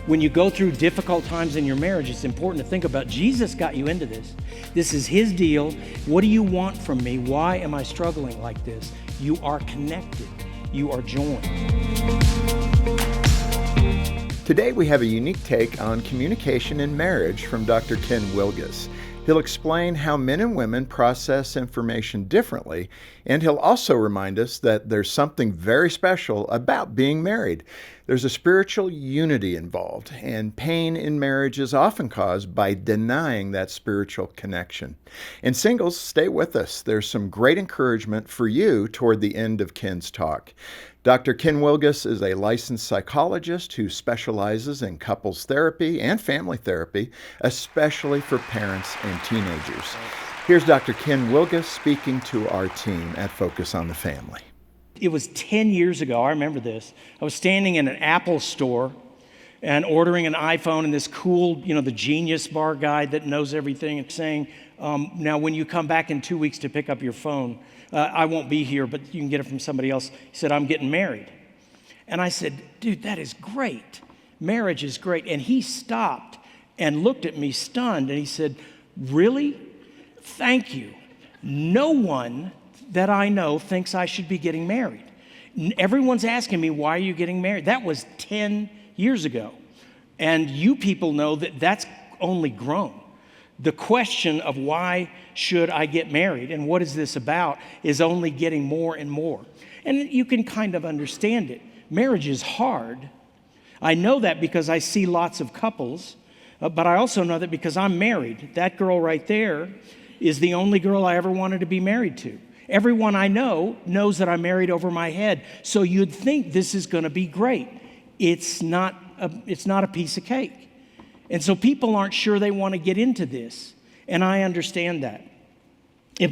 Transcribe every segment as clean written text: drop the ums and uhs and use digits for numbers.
When you go through difficult times in your marriage, it's important to think about Jesus got you into this. This is his deal. What do you want from me? Why am I struggling like this? You are connected. You are joined. Today we have a unique take on communication in marriage from Dr. Ken Wilgus. He'll explain how men and women process information differently, and he'll also remind us that there's something very special about being married. There's a spiritual unity involved, and pain in marriage is often caused by denying that spiritual connection. And singles, stay with us. There's some great encouragement for you toward the end of Ken's talk. Dr. Ken Wilgus is a licensed psychologist who specializes in couples therapy and family therapy, especially for parents and teenagers. Here's Dr. Ken Wilgus speaking to our team at Focus on the Family. It was 10 years ago, I remember this. I was standing in an Apple store and ordering an iPhone, and this cool, the Genius Bar guy that knows everything, and saying, now when you come back in 2 weeks to pick up your phone, I won't be here, but you can get it from somebody else. He said, I'm getting married. And I said, dude, that is great. Marriage is great. And he stopped and looked at me stunned, and he said, really? Thank you. No one that I know thinks I should be getting married. Everyone's asking me, why are you getting married? That was 10 years ago. And you people know that that's only grown. The question of why should I get married and what is this about is only getting more and more. And you can kind of understand it. Marriage is hard. I know that because I see lots of couples, but I also know that because I'm married. That girl right there is the only girl I ever wanted to be married to. Everyone I know knows that I'm married over my head, so you'd think this is going to be great. It's not a piece of cake. And so people aren't sure they want to get into this, and I understand that.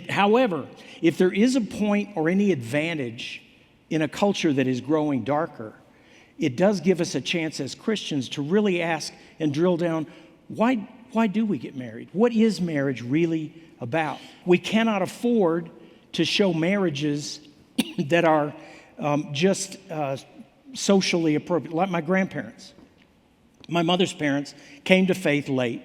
However, if there is a point or any advantage in a culture that is growing darker, it does give us a chance as Christians to really ask and drill down, why do we get married? What is marriage really about? We cannot afford to show marriages that are just socially appropriate, like my grandparents. My mother's parents came to faith late,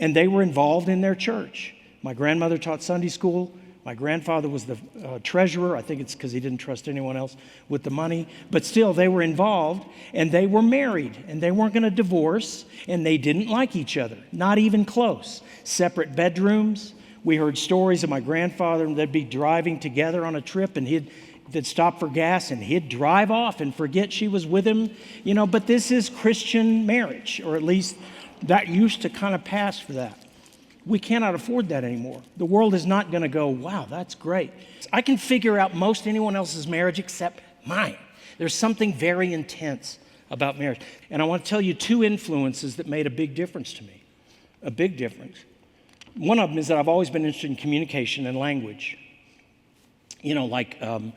and they were involved in their church. My grandmother taught Sunday school. My grandfather was the treasurer. I think it's because he didn't trust anyone else with the money. But still, they were involved, and they were married, and they weren't going to divorce, and they didn't like each other, not even close. Separate bedrooms. We heard stories of my grandfather, and they'd be driving together on a trip, and they'd stop for gas, and he'd drive off and forget she was with him. But this is Christian marriage, or at least that used to kind of pass for that. We cannot afford that anymore. The world is not going to go, wow, that's great. I can figure out most anyone else's marriage except mine. There's something very intense about marriage. And I want to tell you two influences that made a big difference to me. A big difference. One of them is that I've always been interested in communication and language. One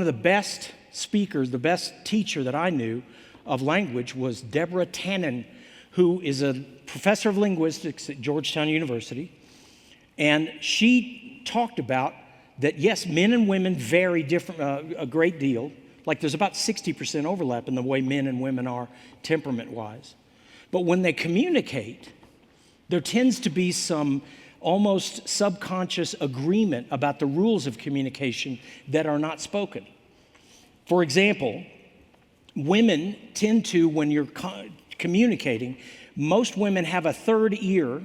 of the best speakers, the best teacher that I knew of language was Deborah Tannen, who is a professor of linguistics at Georgetown University. And she talked about that, yes, men and women vary a great deal. Like there's about 60% overlap in the way men and women are temperament-wise. But when they communicate, there tends to be some almost subconscious agreement about the rules of communication that are not spoken. For example, women tend to, when you're communicating, most women have a third ear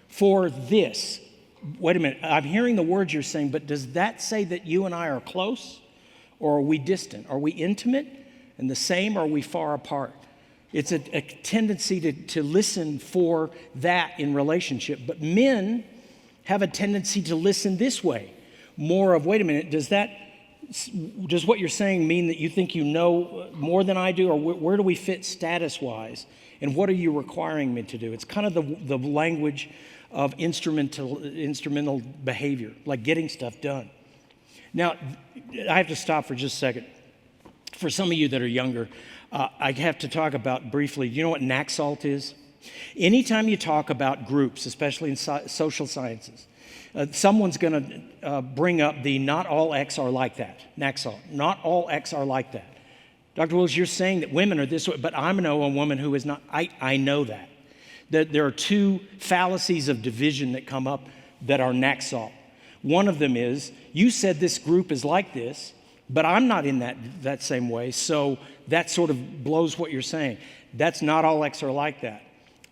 for this. Wait a minute, I'm hearing the words you're saying, but does that say that you and I are close, or are we distant? Are we intimate and the same, or are we far apart? It's a tendency to listen for that in relationship. But men have a tendency to listen this way, more of, wait a minute, does what you're saying mean that you think you know more than I do, or where do we fit status-wise, and what are you requiring me to do? It's kind of the language of instrumental behavior, like getting stuff done. Now, I have to stop for just a second. For some of you that are younger, I have to talk about briefly, you know what NACSALT is? Anytime you talk about groups, especially in social sciences, someone's going to bring up the not all X are like that, NACSALT. Not all X are like that. Dr. Wilgus, you're saying that women are this way, but I know a woman who is not. I know that. That there are two fallacies of division that come up that are Naxal. One of them is, you said this group is like this, but I'm not in that same way, so that sort of blows what you're saying. That's not all X are like that.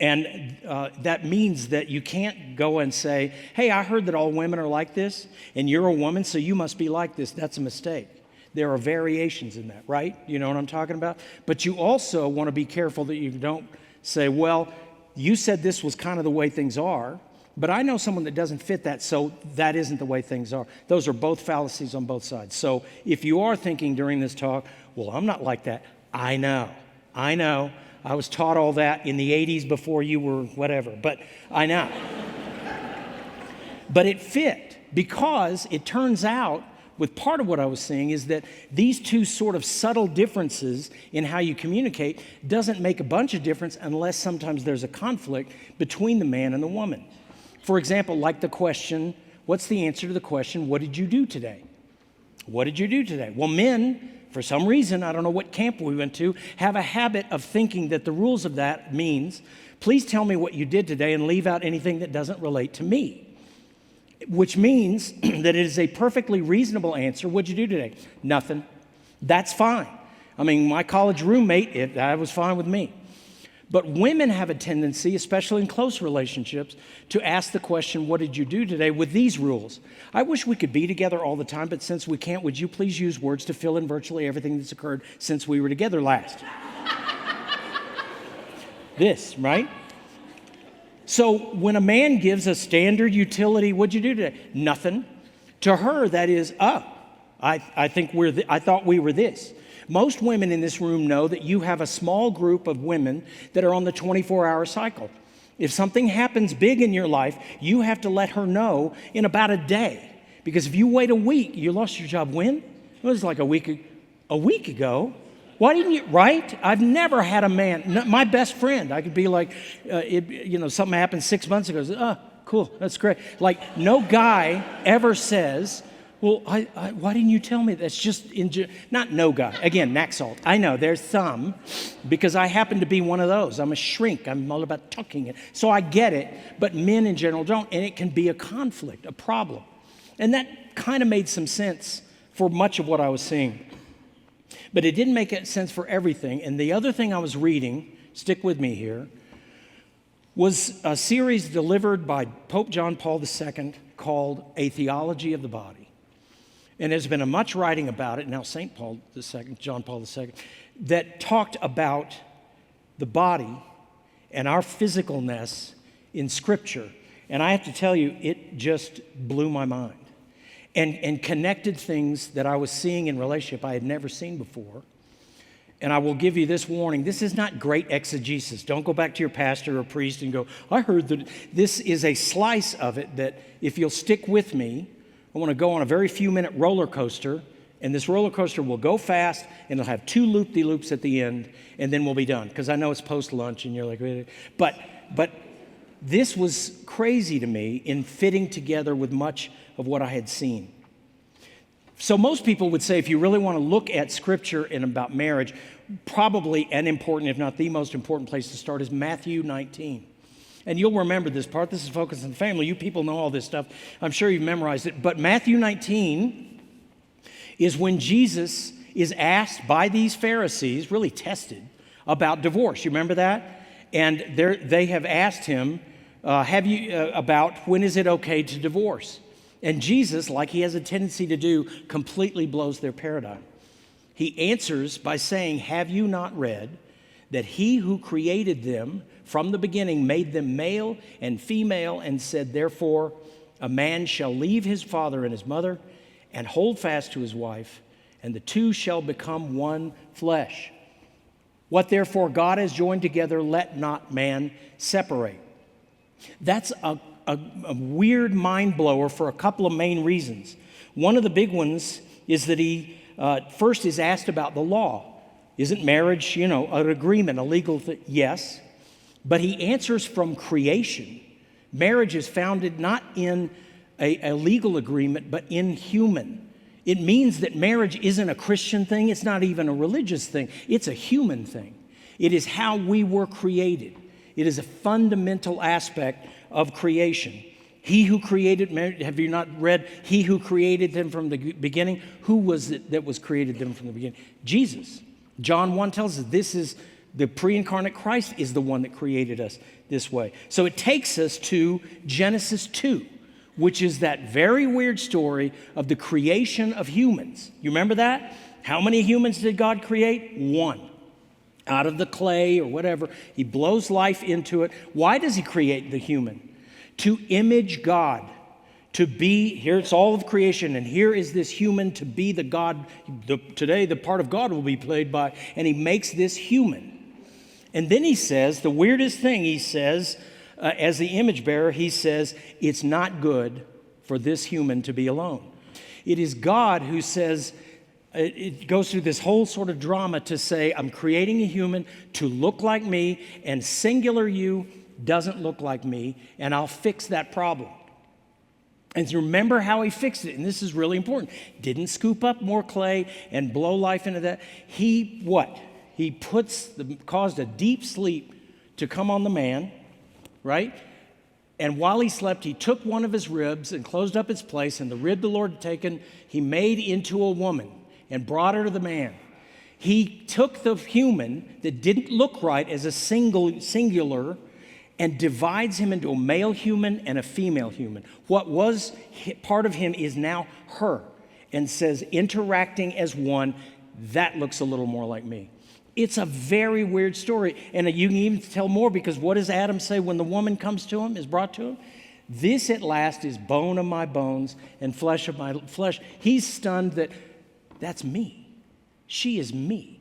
And that means that you can't go and say, hey, I heard that all women are like this, and you're a woman, so you must be like this. That's a mistake. There are variations in that, right? You know what I'm talking about? But you also want to be careful that you don't say, well, you said this was kind of the way things are, but I know someone that doesn't fit that, so that isn't the way things are. Those are both fallacies on both sides. So if you are thinking during this talk, well, I'm not like that, I know. I was taught all that in the 80s before you were whatever, but I know. But it fit because it turns out, with part of what I was saying, is that these two sort of subtle differences in how you communicate doesn't make a bunch of difference unless sometimes there's a conflict between the man and the woman. For example, like the question, what's the answer to the question, what did you do today? What did you do today? Well, men, for some reason, I don't know what camp we went to, have a habit of thinking that the rules of that means, please tell me what you did today and leave out anything that doesn't relate to me. Which means that it is a perfectly reasonable answer. What'd you do today? Nothing. That's fine. I mean, my college roommate, that was fine with me. But women have a tendency, especially in close relationships, to ask the question, what did you do today, with these rules. I wish we could be together all the time, but since we can't, would you please use words to fill in virtually everything that's occurred since we were together last? This, right? So when a man gives a standard utility, what'd you do today? Nothing. To her, that is, I thought we were this. Most women in this room know that you have a small group of women that are on the 24-hour cycle. If something happens big in your life, you have to let her know in about a day. Because if you wait a week, you lost your job when? It was like a week ago. Why didn't you, right? I've never had a man, my best friend, I could be like, something happened 6 months ago. Cool, that's great. Like, no guy ever says, well, why didn't you tell me? That's just, not no guy. Again, Naxalt. I know, there's some, because I happen to be one of those. I'm a shrink. I'm all about tucking it. So I get it, but men in general don't, and it can be a conflict, a problem. And that kind of made some sense for much of what I was seeing. But it didn't make sense for everything. And the other thing I was reading, stick with me here, was a series delivered by Pope John Paul II called A Theology of the Body. And there's been much writing about it, now St. Paul II, John Paul II, that talked about the body and our physicalness in Scripture. And I have to tell you, it just blew my mind. And connected things that I was seeing in relationship I had never seen before. And I will give you this warning. This is not great exegesis. Don't go back to your pastor or priest and go, I heard that. This is a slice of it that if you'll stick with me, I want to go on a very few-minute roller coaster, and this roller coaster will go fast, and it'll have 2 loop-de-loops at the end, and then we'll be done. Because I know it's post-lunch, and you're like, but this was crazy to me in fitting together with much of what I had seen. So most people would say if you really want to look at Scripture and about marriage, probably an important, if not the most important place to start is Matthew 19. And you'll remember this part. This is focused on the family. You people know all this stuff. I'm sure you've memorized it. But Matthew 19 is when Jesus is asked by these Pharisees, really tested, about divorce. You remember that? And they have asked him, about when is it okay to divorce? And Jesus, like he has a tendency to do, completely blows their paradigm. He answers by saying, have you not read that he who created them from the beginning made them male and female and said, therefore, a man shall leave his father and his mother and hold fast to his wife, and the two shall become one flesh. What therefore God has joined together, let not man separate. That's a weird mind blower for a couple of main reasons. One of the big ones is that he first is asked about the law. Isn't marriage, an agreement, a legal thing? Yes. But he answers from creation. Marriage is founded not in a legal agreement, but in human. It means that marriage isn't a Christian thing. It's not even a religious thing. It's a human thing. It is how we were created. It is a fundamental aspect of creation. He who created marriage, have you not read, he who created them from the beginning? Who was it that was created them from the beginning? Jesus. John 1 tells us this is the pre-incarnate Christ is the one that created us this way. So it takes us to Genesis 2, which is that very weird story of the creation of humans. You remember that? How many humans did God create? One. Out of the clay or whatever. He blows life into it. Why does he create the human? To image God. To be, here it's all of creation, and here is this human to be the God. Today the part of God will be played by, and he makes this human. And then he says, the weirdest thing he says, as the image bearer, he says, it's not good for this human to be alone. It is God who says, it goes through this whole sort of drama to say, I'm creating a human to look like me, and singular you doesn't look like me, and I'll fix that problem. And remember how he fixed it, and this is really important. Didn't scoop up more clay and blow life into that. He, what? He caused a deep sleep to come on the man, right? And while he slept, he took one of his ribs and closed up its place, and the rib the Lord had taken, he made into a woman and brought her to the man. He took the human that didn't look right as a singular and divides him into a male human and a female human. What was part of him is now her, and says, interacting as one, that looks a little more like me. It's a very weird story. And you can even tell more, because what does Adam say when the woman comes to him, is brought to him? This at last is bone of my bones and flesh of my flesh. He's stunned that that's me. She is me.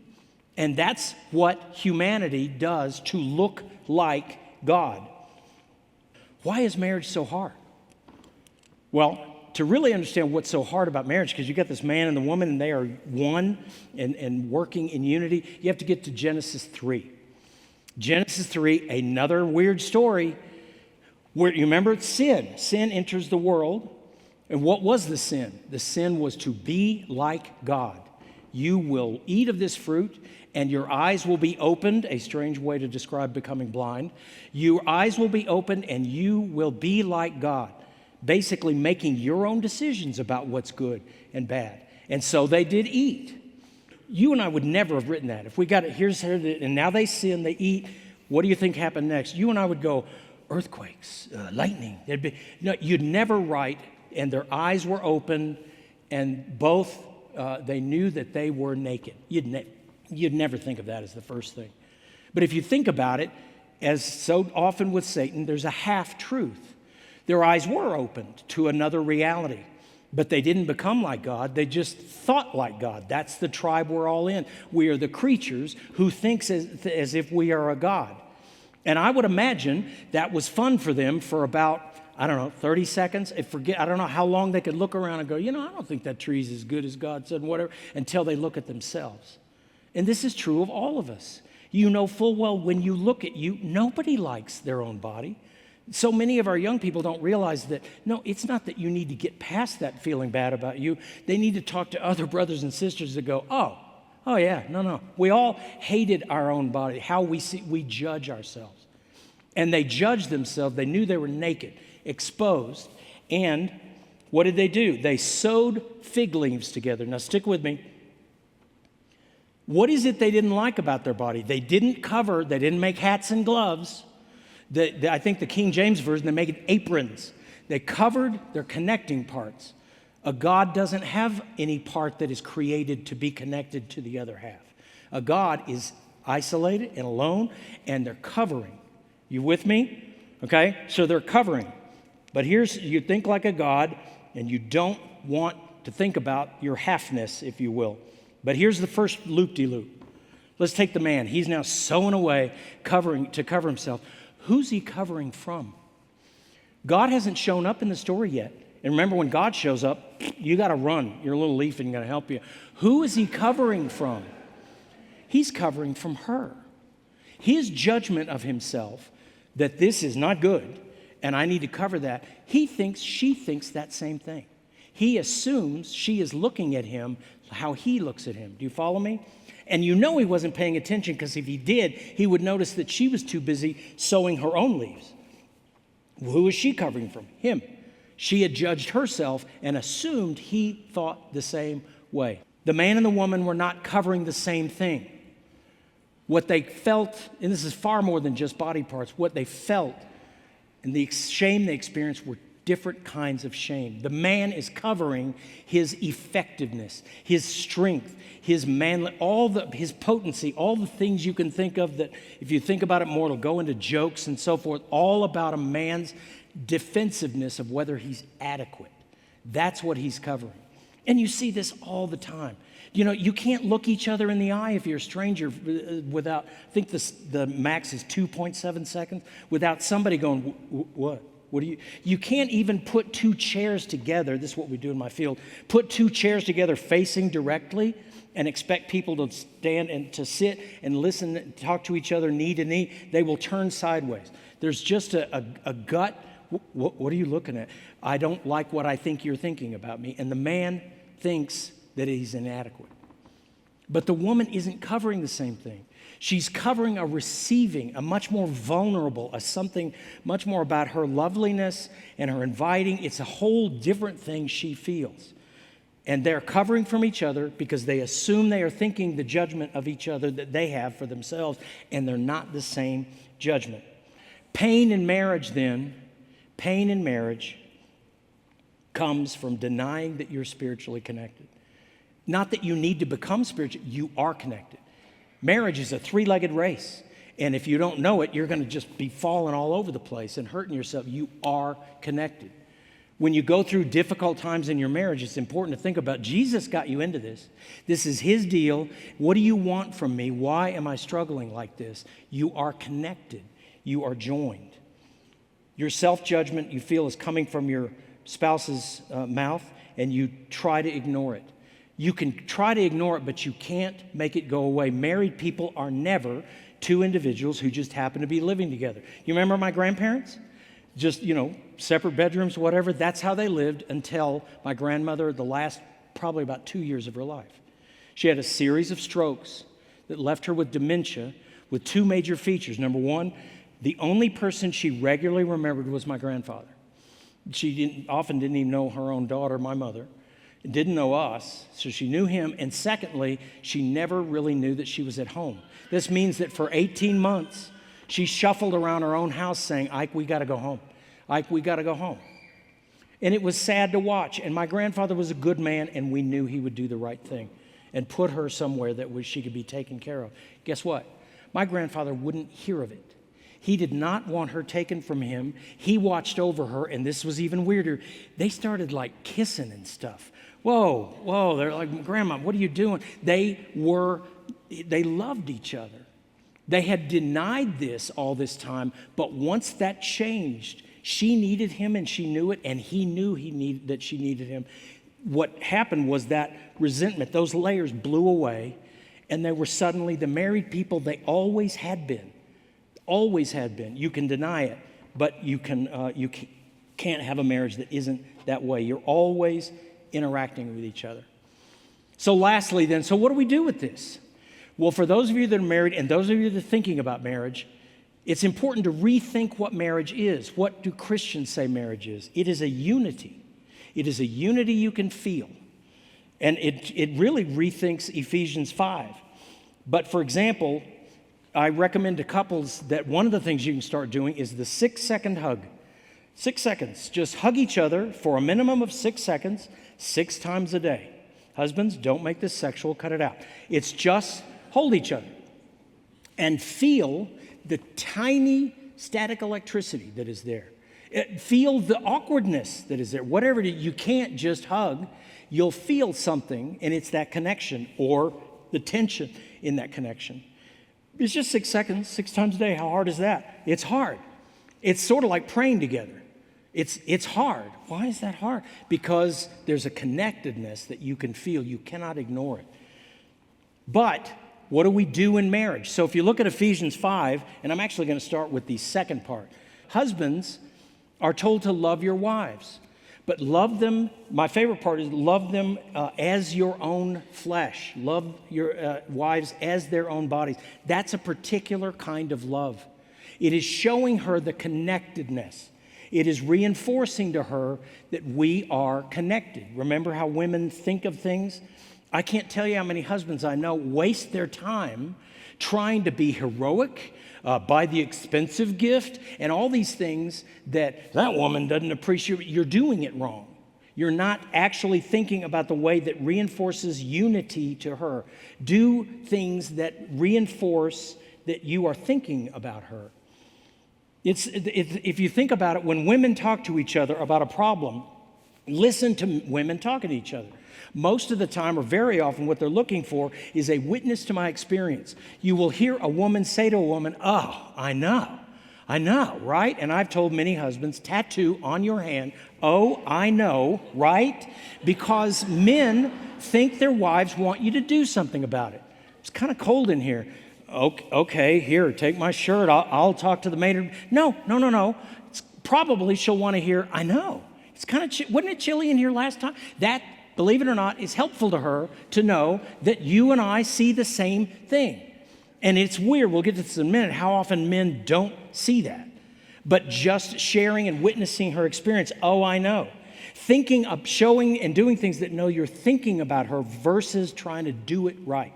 And that's what humanity does to look like God. Why is marriage so hard? Well, to really understand what's so hard about marriage, because you got this man and the woman and they are one and working in unity, you have to get to Genesis 3. Genesis 3, another weird story where, you remember, sin. Sin enters the world. And what was the sin? The sin was to be like God. You will eat of this fruit and your eyes will be opened, a strange way to describe becoming blind. Your eyes will be opened and you will be like God. Basically making your own decisions about what's good and bad. And so they did eat. You and I would never have written that. If we got it, and now they sin, they eat, what do you think happened next? You and I would go, earthquakes, lightning. You'd never write, and their eyes were open, and both, they knew that they were naked. You'd never think of that as the first thing. But if you think about it, as so often with Satan, there's a half-truth. Their eyes were opened to another reality, but they didn't become like God. They just thought like God. That's the tribe we're all in. We are the creatures who thinks as if we are a God. And I would imagine that was fun for them for about, 30 seconds. I don't know how long they could look around and go, I don't think that tree's as good as God said, whatever, until they look at themselves. And this is true of all of us. You know full well when you look at you, nobody likes their own body. So many of our young people don't realize that, no, it's not that you need to get past that feeling bad about you. They need to talk to other brothers and sisters that go, oh yeah, no. We all hated our own body, how we judge ourselves. And they judged themselves. They knew they were naked, exposed. And what did they do? They sewed fig leaves together. Now stick with me. What is it they didn't like about their body? They didn't make hats and gloves. I think the King James Version, they make it aprons. They covered their connecting parts. A God doesn't have any part that is created to be connected to the other half. A God is isolated and alone, and they're covering. You with me? Okay? So they're covering. But you think like a God, and you don't want to think about your halfness, if you will. But here's the first loop-de-loop. Let's take the man. He's now sewing away, to cover himself. Who's he covering from? God hasn't shown up in the story yet. And remember, when God shows up, you got to run. Your little leaf isn't going to help you. Who is he covering from? He's covering from her. His judgment of himself, that this is not good, and I need to cover that, she thinks that same thing. He assumes she is looking at him how he looks at him. Do you follow me? And you know he wasn't paying attention, because if he did, he would notice that she was too busy sewing her own leaves. Who was she covering from? Him. She had judged herself and assumed he thought the same way. The man and the woman were not covering the same thing. What they felt, and this is far more than just body parts, what they felt and the shame they experienced were different kinds of shame. The man is covering his effectiveness, his strength, his manly, his potency, all the things you can think of that, if you think about it more, it'll go into jokes and so forth, all about a man's defensiveness of whether he's adequate. That's what he's covering. And you see this all the time. You know, you can't look each other in the eye if you're a stranger without, I think the max is 2.7 seconds, without somebody going, what? What do you can't even put two chairs together. This is what we do in my field. Put two chairs together facing directly and expect people to stand and to sit and listen, talk to each other knee to knee. They will turn sideways. There's just a gut. What are you looking at? I don't like what I think you're thinking about me. And the man thinks that he's inadequate. But the woman isn't covering the same thing. She's covering a receiving, a much more vulnerable, a something much more about her loveliness and her inviting. It's a whole different thing she feels. And they're covering from each other because they assume they are thinking the judgment of each other that they have for themselves, and they're not the same judgment. Pain in marriage comes from denying that you're spiritually connected. Not that you need to become spiritual, you are connected. Marriage is a three-legged race. And if you don't know it, you're going to just be falling all over the place and hurting yourself. You are connected. When you go through difficult times in your marriage, it's important to think about Jesus got you into this. This is his deal. What do you want from me? Why am I struggling like this? You are connected. You are joined. Your self-judgment you feel is coming from your spouse's mouth, and you try to ignore it. You can try to ignore it, but you can't make it go away. Married people are never two individuals who just happen to be living together. You remember my grandparents? Just, separate bedrooms, whatever. That's how they lived until my grandmother, the last probably about 2 years of her life. She had a series of strokes that left her with dementia with two major features. Number one, the only person she regularly remembered was my grandfather. She often didn't even know her own daughter, my mother. Didn't know us, so she knew him. And secondly, she never really knew that she was at home. This means that for 18 months, she shuffled around her own house saying, Ike, we got to go home. Ike, we got to go home. And it was sad to watch. And my grandfather was a good man, and we knew he would do the right thing and put her somewhere that she could be taken care of. Guess what? My grandfather wouldn't hear of it. He did not want her taken from him. He watched over her, and this was even weirder. They started like kissing and stuff. Whoa, they're like, Grandma, what are you doing? They loved each other. They had denied this all this time, but once that changed, she needed him and she knew it, and he knew that she needed him. What happened was that resentment, those layers blew away, and they were suddenly the married people they always had been. Always had been. You can deny it, but you can't have a marriage that isn't that way. You're always interacting with each other. So lastly then, so what do we do with this? Well, for those of you that are married and those of you that are thinking about marriage, it's important to rethink what marriage is. What do Christians say marriage is? It is a unity. It is a unity you can feel. And it really rethinks Ephesians 5. But for example, I recommend to couples that one of the things you can start doing is the 6-second hug. 6 seconds. Just hug each other for a minimum of 6 seconds, 6 times a day. Husbands, don't make this sexual, cut it out. It's just hold each other and feel the tiny static electricity that is there. Feel the awkwardness that is there. Whatever you can't just hug, you'll feel something, and it's that connection or the tension in that connection. It's just 6 seconds, 6 times a day. How hard is that? It's hard. It's sort of like praying together. It's hard. Why is that hard? Because there's a connectedness that you can feel. You cannot ignore it. But what do we do in marriage? So if you look at Ephesians 5, and I'm actually going to start with the second part. Husbands are told to love your wives. But love them, my favorite part is love them as your own flesh. Love your wives as their own bodies. That's a particular kind of love. It is showing her the connectedness. It is reinforcing to her that we are connected. Remember how women think of things? I can't tell you how many husbands I know waste their time trying to be heroic, buy the expensive gift, and all these things that woman doesn't appreciate. You're doing it wrong. You're not actually thinking about the way that reinforces unity to her. Do things that reinforce that you are thinking about her. If you think about it, when women talk to each other about a problem, listen to women talking to each other. Most of the time, or very often, what they're looking for is a witness to my experience. You will hear a woman say to a woman, "Oh, I know, right?" And I've told many husbands, tattoo on your hand, "Oh, I know, right?" Because men think their wives want you to do something about it. It's kind of cold in here. Okay, here, take my shirt. I'll talk to the maid. No. It's probably she'll want to hear, "I know." It's kind of, wasn't it chilly in here last time? That, believe it or not, is helpful to her to know that you and I see the same thing. And it's weird, we'll get to this in a minute, how often men don't see that. But just sharing and witnessing her experience, "Oh, I know." Thinking of showing and doing things that know you're thinking about her versus trying to do it right.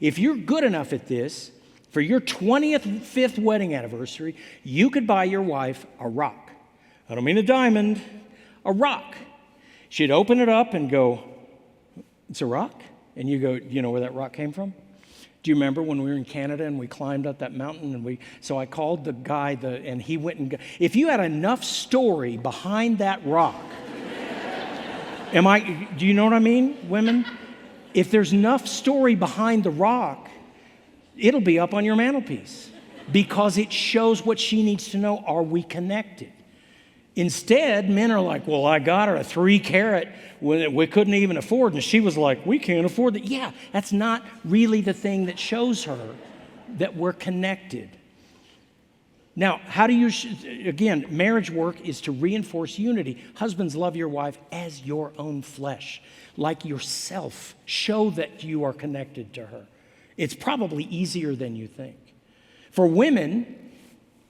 If you're good enough at this, for your 25th wedding anniversary, you could buy your wife a rock. I don't mean a diamond, a rock. She'd open it up and go, "It's a rock?" And you go, "Do you know where that rock came from?" Do you remember when we were in Canada and we climbed up that mountain so I called the guy and he went and if you had enough story behind that rock, do you know what I mean, women? If there's enough story behind the rock, it'll be up on your mantelpiece because it shows what she needs to know. Are we connected? Instead, men are like, "Well, I got her a 3-carat when we couldn't even afford." And she was like, "We can't afford that." Yeah, that's not really the thing that shows her that we're connected. Now, how do you, again, marriage work is to reinforce unity. Husbands, love your wife as your own flesh, like yourself. Show that you are connected to her. It's probably easier than you think. For women,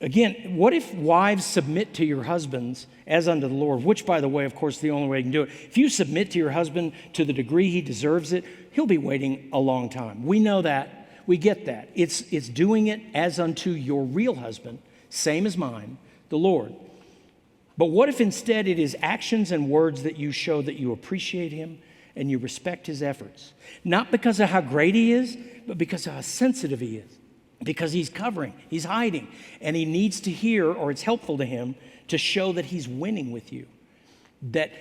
again, what if wives submit to your husbands as unto the Lord, which, by the way, of course, the only way you can do it. If you submit to your husband to the degree he deserves it, he'll be waiting a long time. We know that. We get that. It's doing it as unto your real husband, same as mine, the Lord. But what if instead it is actions and words that you show that you appreciate him and you respect his efforts? Not because of how great he is, but because of how sensitive he is. Because he's covering, he's hiding, and he needs to hear, or it's helpful to him to show that he's winning with you.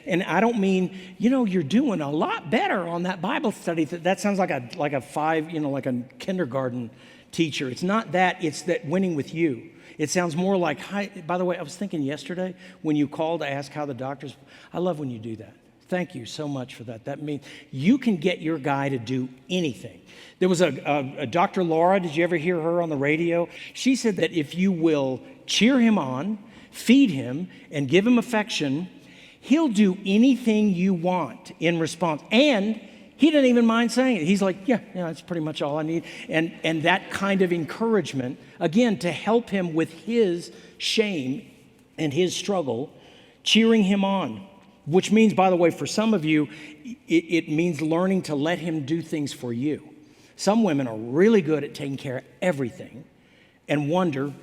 And I don't mean, you're doing a lot better on that Bible study. That sounds like a 5, like a kindergarten teacher. It's not that, it's that winning with you. It sounds more like, "Hi, by the way, I was thinking yesterday when you called to ask how the doctors," I love when you do that. Thank you so much for that. That means you can get your guy to do anything. There was a Dr. Laura, did you ever hear her on the radio? She said that if you will cheer him on, feed him, and give him affection, he'll do anything you want in response. And he doesn't even mind saying it. He's like, yeah, that's pretty much all I need. And that kind of encouragement, again, to help him with his shame and his struggle, cheering him on. Which means, by the way, for some of you, it means learning to let him do things for you. Some women are really good at taking care of everything and wonder,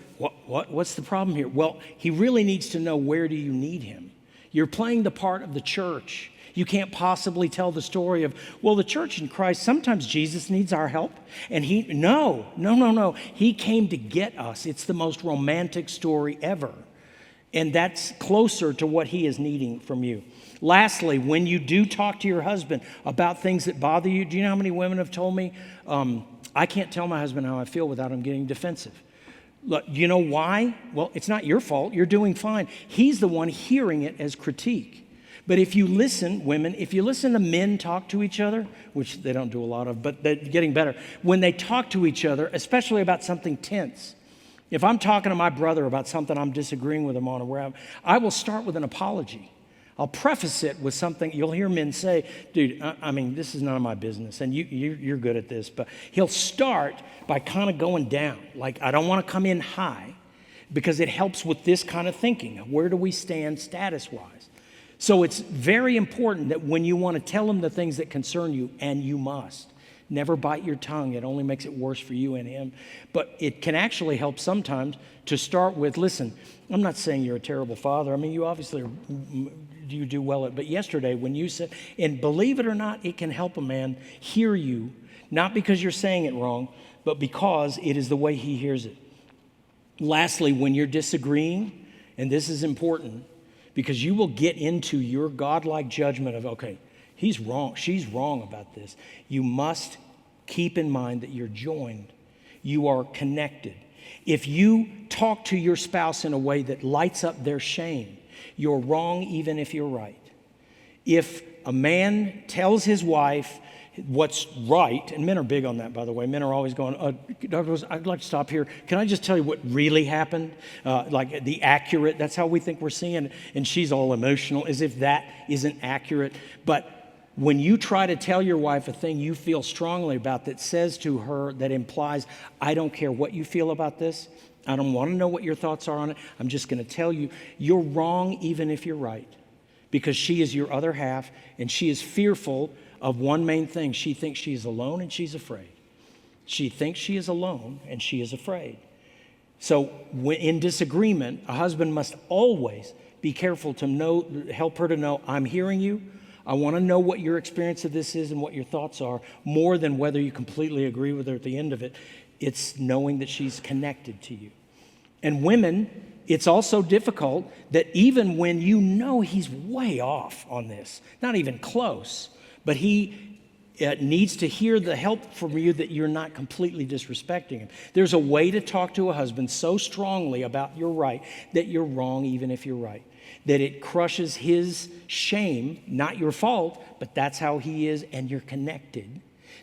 what's the problem here? Well, he really needs to know, where do you need him? You're playing the part of the church. You can't possibly tell the story of, well, the church in Christ, sometimes Jesus needs our help. And no. He came to get us. It's the most romantic story ever. And that's closer to what he is needing from you. Lastly, when you do talk to your husband about things that bother you, do you know how many women have told me, I can't tell my husband how I feel without him getting defensive? Look, you know why? Well, it's not your fault. You're doing fine. He's the one hearing it as critique. But if you listen, women, if you listen to men talk to each other, which they don't do a lot of, but they're getting better, when they talk to each other, especially about something tense, if I'm talking to my brother about something I'm disagreeing with him on, I will start with an apology. I'll preface it with something you'll hear men say, dude, I mean, this is none of my business, and you're good at this. But he'll start by kind of going down. Like, I don't want to come in high because it helps with this kind of thinking. Where do we stand status-wise? So it's very important that when you want to tell him the things that concern you, and you must, never bite your tongue. It only makes it worse for you and him. But it can actually help sometimes to start with, listen, I'm not saying you're a terrible father. I mean, you obviously you do well at, but yesterday when you said, and believe it or not, it can help a man hear you, not because you're saying it wrong, but because it is the way he hears it. Lastly, when you're disagreeing, and this is important, because you will get into your godlike judgment of, okay, he's wrong, she's wrong about this. You must keep in mind that you're joined. You are connected. If you talk to your spouse in a way that lights up their shame, you're wrong even if you're right. If a man tells his wife what's right, and men are big on that, by the way. Men are always going, Douglas, I'd like to stop here. Can I just tell you what really happened? Like the accurate, that's how we think we're seeing it. And she's all emotional, as if that isn't accurate. But when you try to tell your wife a thing you feel strongly about that says to her, that implies, I don't care what you feel about this. I don't want to know what your thoughts are on it. I'm just going to tell you, you're wrong even if you're right. Because she is your other half, and she is fearful of one main thing. She thinks she is alone and she's afraid. She thinks she is alone and she is afraid. So when in disagreement, a husband must always be careful to help her to know, I'm hearing you. I want to know what your experience of this is and what your thoughts are, more than whether you completely agree with her at the end of it. It's knowing that she's connected to you. And women, it's also difficult that even when you know he's way off on this, not even close, but he needs to hear the help from you that you're not completely disrespecting him. There's a way to talk to a husband so strongly about you're right that you're wrong even if you're right. That it crushes his shame, not your fault, but that's how he is and you're connected.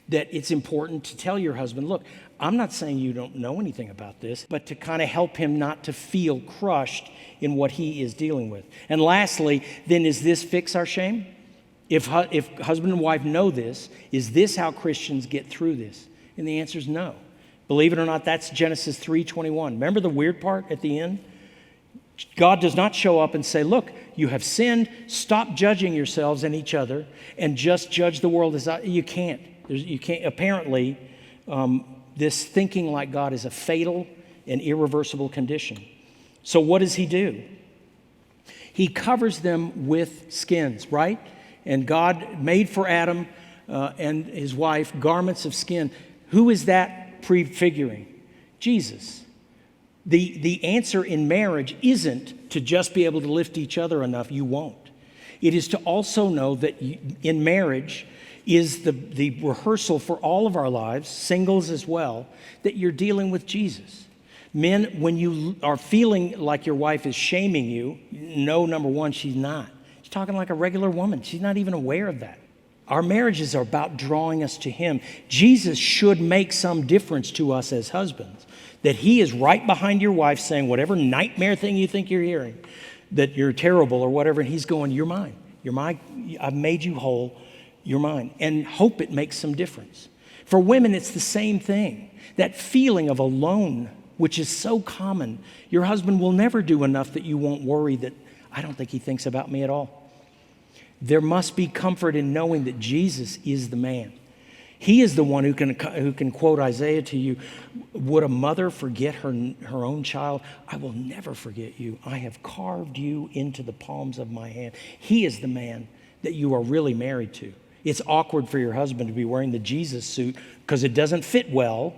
That it's important to tell your husband, look, I'm not saying you don't know anything about this, but to kind of help him not to feel crushed in what he is dealing with. And lastly, then, does this fix our shame? If husband and wife know this, is this how Christians get through this? And the answer is no. Believe it or not, that's Genesis 3:21. Remember the weird part at the end? God does not show up and say, look, you have sinned, stop judging yourselves and each other, and just judge the world as you can't. You can't. Apparently, this thinking like God is a fatal and irreversible condition. So what does he do? He covers them with skins, right? And God made for Adam and his wife garments of skin. Who is that prefiguring? Jesus. The answer in marriage isn't to just be able to lift each other enough. You won't. It is to also know that in marriage is the rehearsal for all of our lives, singles as well, that you're dealing with Jesus. Men, when you are feeling like your wife is shaming you, no, number one, she's not. She's talking like a regular woman. She's not even aware of that. Our marriages are about drawing us to him. Jesus should make some difference to us as husbands, that he is right behind your wife saying whatever nightmare thing you think you're hearing, that you're terrible or whatever, and he's going, you're mine. You're mine. I've made you whole. You're mine. And hope it makes some difference. For women, it's the same thing. That feeling of alone, which is so common. Your husband will never do enough that you won't worry that I don't think he thinks about me at all. There must be comfort in knowing that Jesus is the man. He is the one who can quote Isaiah to you. Would a mother forget her own child? I will never forget you. I have carved you into the palms of my hand. He is the man that you are really married to. It's awkward for your husband to be wearing the Jesus suit because it doesn't fit well.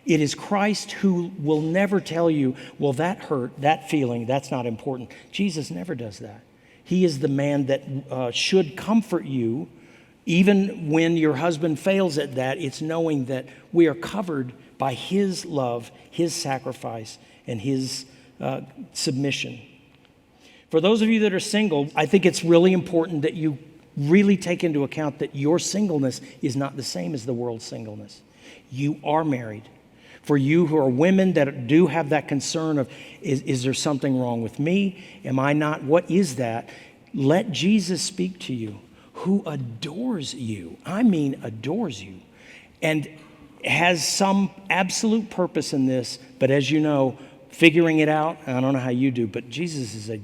It is Christ who will never tell you, well, that hurt, that feeling, that's not important. Jesus never does that. He is the man that should comfort you. Even when your husband fails at that, it's knowing that we are covered by his love, his sacrifice, and his submission. For those of you that are single, I think it's really important that you really take into account that your singleness is not the same as the world's singleness. You are married. For you who are women that do have that concern of, is there something wrong with me? Am I not? What is that? Let Jesus speak to you, who adores you. I mean, adores you. And has some absolute purpose in this, but as you know, figuring it out, I don't know how you do, but Jesus is a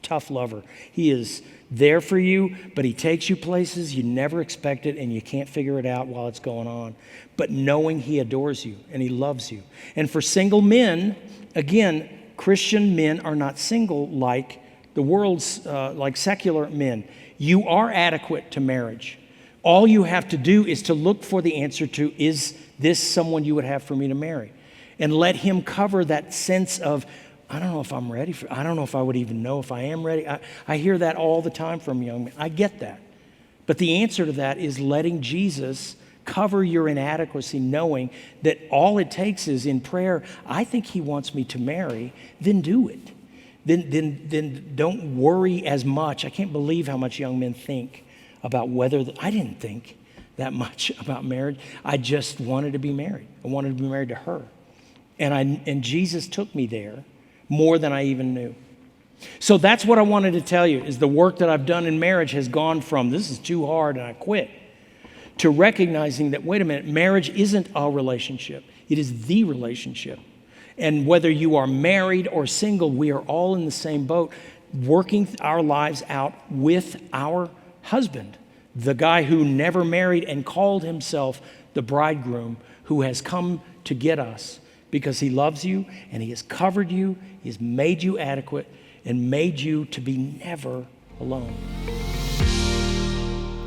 tough lover. He is there for you, but he takes you places you never expected and you can't figure it out while it's going on. But knowing he adores you and he loves you. And for single men, again, Christian men are not single like the world's, like secular men. You are adequate to marriage. All you have to do is to look for the answer to, is this someone you would have for me to marry? And let him cover that sense of, I don't know if I'm ready I don't know if I would even know if I am ready. I hear that all the time from young men. I get that. But the answer to that is letting Jesus cover your inadequacy, knowing that all it takes is in prayer, I think he wants me to marry, then do it. Then don't worry as much. I can't believe how much young men think about whether, I didn't think that much about marriage. I just wanted to be married. I wanted to be married to her. And Jesus took me there more than I even knew. So that's what I wanted to tell you, is the work that I've done in marriage has gone from, this is too hard and I quit, to recognizing that, wait a minute, marriage isn't a relationship. It is the relationship. And whether you are married or single, we are all in the same boat, working our lives out with our husband, the guy who never married and called himself the bridegroom, who has come to get us because he loves you and he has covered you, he has made you adequate and made you to be never alone.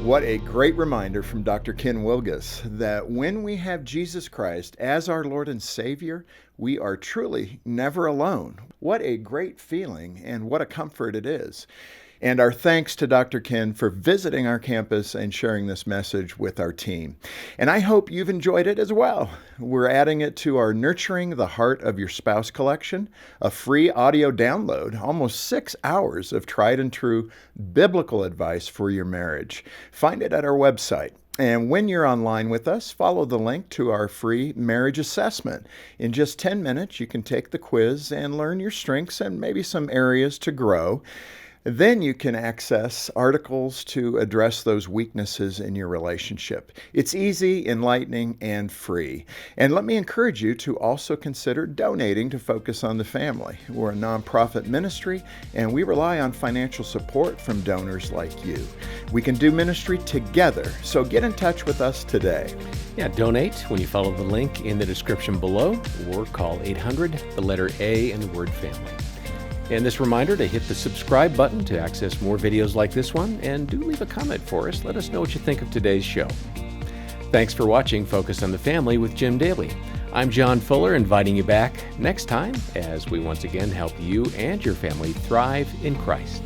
What a great reminder from Dr. Ken Wilgus that when we have Jesus Christ as our Lord and Savior, we are truly never alone. What a great feeling and what a comfort it is. And our thanks to Dr. Ken for visiting our campus and sharing this message with our team. And I hope you've enjoyed it as well. We're adding it to our Nurturing the Heart of Your Spouse collection, a free audio download, almost 6 hours of tried and true biblical advice for your marriage. Find it at our website. And when you're online with us, follow the link to our free marriage assessment. In just 10 minutes, you can take the quiz and learn your strengths and maybe some areas to grow. Then you can access articles to address those weaknesses in your relationship. It's easy, enlightening, and free. And let me encourage you to also consider donating to Focus on the Family. We're a nonprofit ministry, and we rely on financial support from donors like you. We can do ministry together, so get in touch with us today. Yeah, donate when you follow the link in the description below, or call 800, the letter A, and the word family. And this reminder to hit the subscribe button to access more videos like this one, and do leave a comment for us. Let us know what you think of today's show. Thanks for watching Focus on the Family with Jim Daly. I'm John Fuller, inviting you back next time as we once again help you and your family thrive in Christ.